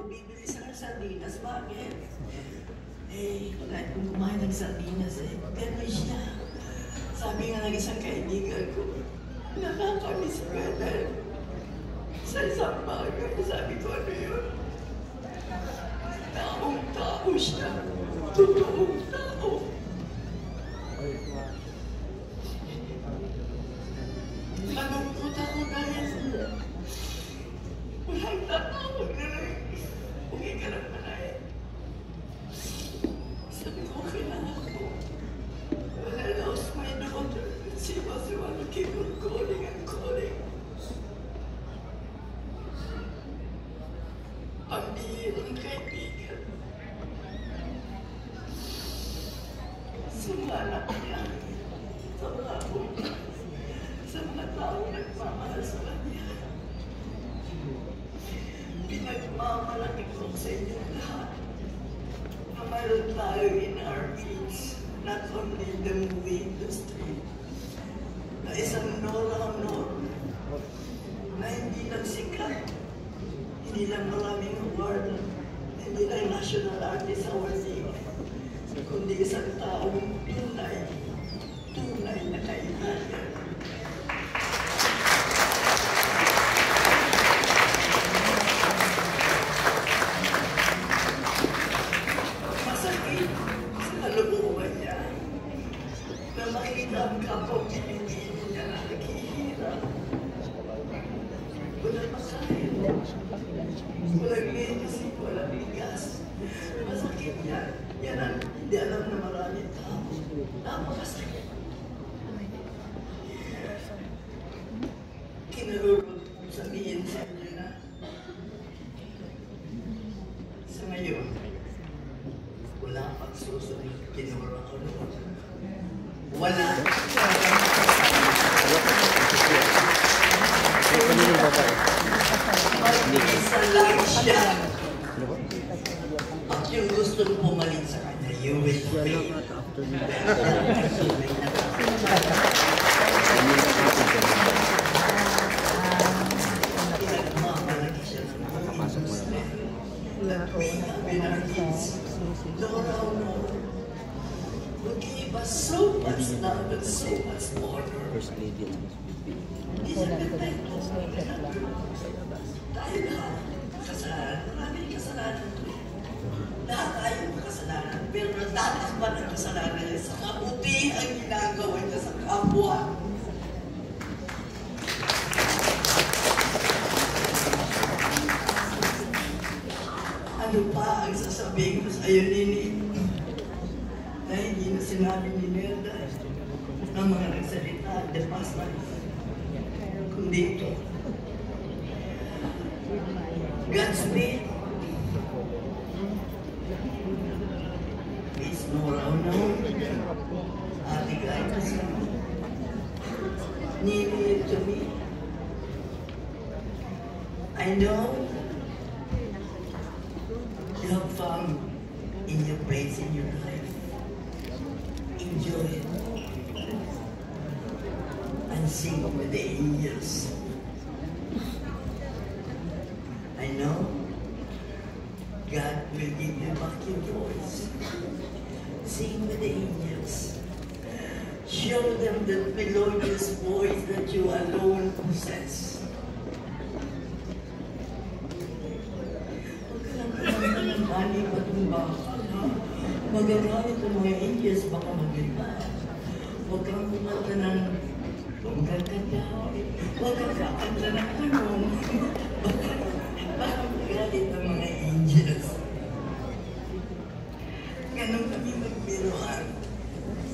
bibili sa sardinas. Bakit? Eh, kahit kung kumain ng sardinas, eh, gano'n siya. Sabi nga ng isang kaibigan ko, nakakamiss ko dahil sa isang bagay. Sabi ko, ano yun? Taong-tao siya. Totoong tao. Nalungkot ako dahil walang tatawag na lang. Uwi ka lang na eh. Sabi ko, kailangan ko. When I lost my daughter, she was the one who kept on calling and calling. Pambihirang kaibigan. Sumala niya sa mga buhay, sa mga taong nagmamahal sa kanya. Pinagmamalaki ko sa inyong lahat na mayroon tayo in our midst, not only in the movie industry, na isang Nora Honor na hindi lang sikat, hindi lang maraming award, hindi lang National Artist Award, kundi isang taong tunay na kaibigan. Masakit sa looban niya na makita ang kapong Pilipino niya na naghihirap. Walang makain, walang medicine, walang bigas. Masakit yan. Yan ang hindi alam na maraming tao. Napakasakit. Kinalulog kong sabihin sa inyo na sa ngayon, wala pang susunod kinura ko noon. Wala. Mag-isa lang siya. At yung gusto mo pumalit sa kanya, you will pay. Pinagmamalaki siya ng mga Muslim. Binarkis. Nora Honor would give us so much love and so much honor. Hindi siya perfecto. Tayo lahat, kasalanan. Maraming kasalanan. Lahat tayo makasalanan. Pero natatakpan ang kasalanan niya sa kabuti ang ginagawa niya sa kapwa. Ano pa ang sasabihin ko sa iyo, Nini? Na hindi na sinabi ni Nelda ang mga nagsalita at the past life. Kundi ito. Godspeed. Miss Nora Honor, Ate Gaita, Nini to me. I know you have found in your place in your life. Enjoy it and sing with the angels. I know God will give you back your voice. Sing with the angels. Show them the melodious voice that you alone possess. Huwag ka lang kanang-kanang patumba. Magagamit ang mga angels baka maganda. Huwag kang kumanta ng pagkakanta. Huwag kang kakanta ng tanong. Baka magalit ang mga angels. Ganun kami magbiruan.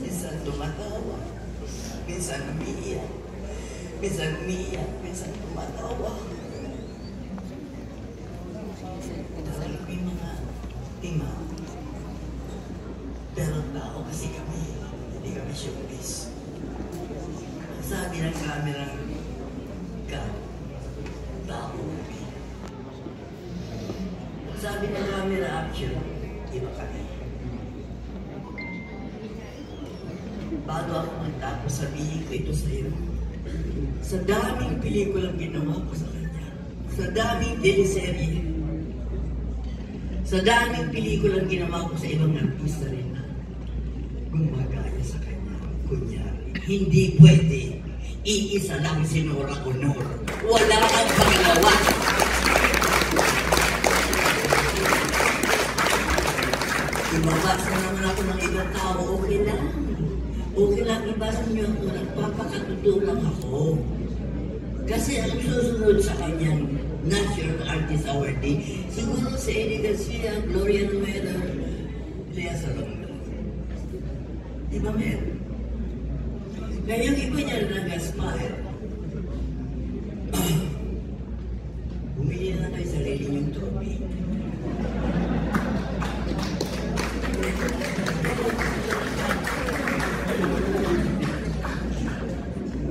Minsan tumatawa. Minsan umiiyak. Minsan umiiyak. Minsan tumatawa. Dahil may mga tima. Pero tao kasi kami. Hindi kami showbiz. Sabi ng camera ka, tao kami. Sabi ng camera action, iba kami. Bago ako magtapos, sabihin ko ito sa iyo. Sa daming pelikulang ginawa ko sa kanya, sa daming teleserye, Sa daming pelikulang ginawa ko sa ibang artista rin na gumagaya sa kanya, kunyari. Hindi pwede. Iisa lang si Nora Honor. Wala kang pangalawa. Ibabasa naman ako ng ibang tao, okay lang. Okay lang, ibasa niyo ako, nagpapakatotoo lang ako. Kasi ang susunod sa kanyang National Artist Awardee, siguro si Eddie Garcia, Gloria Nuera, Lea Salonga. Di ba meron? Kaya yung iba niya na nag-aspire. Bumili na kayo sarili niyong trophy.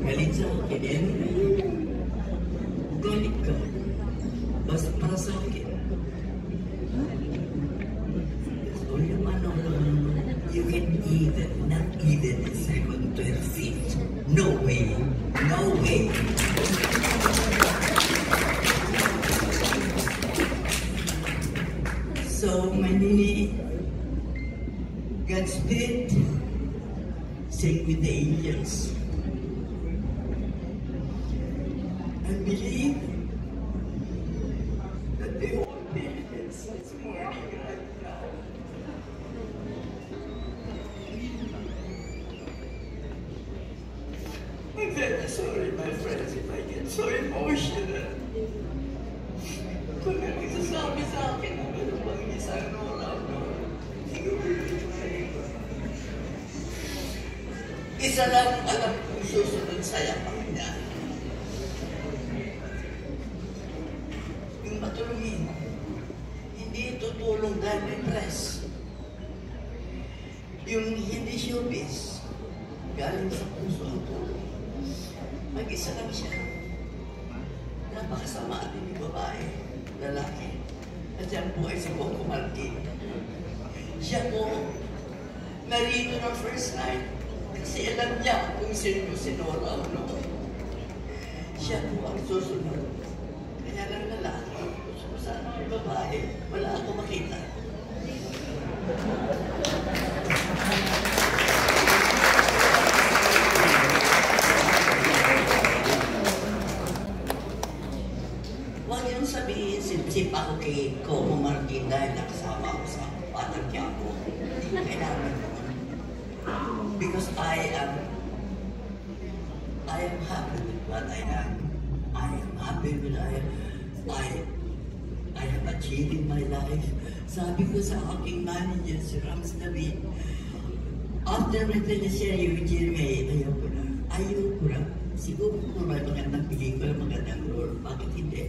Galit sa akin, eh? Galit ka. Basta para sa akin. So yung ano, you can even, not even a second, 12 feet. No way. No way. So, Manini, Godspeed, sing with the angels. I believe that the whole Philippines is mourning right now. I'm very sorry, my friends, if I get so emotional. Kung may nagsasabi sa akin na meron bang isang Nora Honor, siguro ito ay isa lang alam kong susunod sa yapak niya. Yung matulungin, hindi tutulong dahil may press. Yung hindi showbiz, galing sa puso ang tulong. Mag-isa lang siya. Napakasama din yung babae, lalaki. At yan po ay si Coco Martin. Siya po narito ng first night kasi alam niya kung sino si Nora Honor. Siya po ang susunod. Kaya lang lalaki. So, sana ang babae, wala ako makita. Huwag yung sabihin, sip-sip ako kay Coco Martin dahil nakasama ako sa Batang Quiapo. Hindi ko kailangan naman. Because I am happy with what I am. I am happy with I have achieved in my life. Sabi ko sa aking manager, si Rams David, after nagtanya siya yung Jeremy, ayoko na. Siguro kung may magandang pelikula, magandang role, bakit hindi?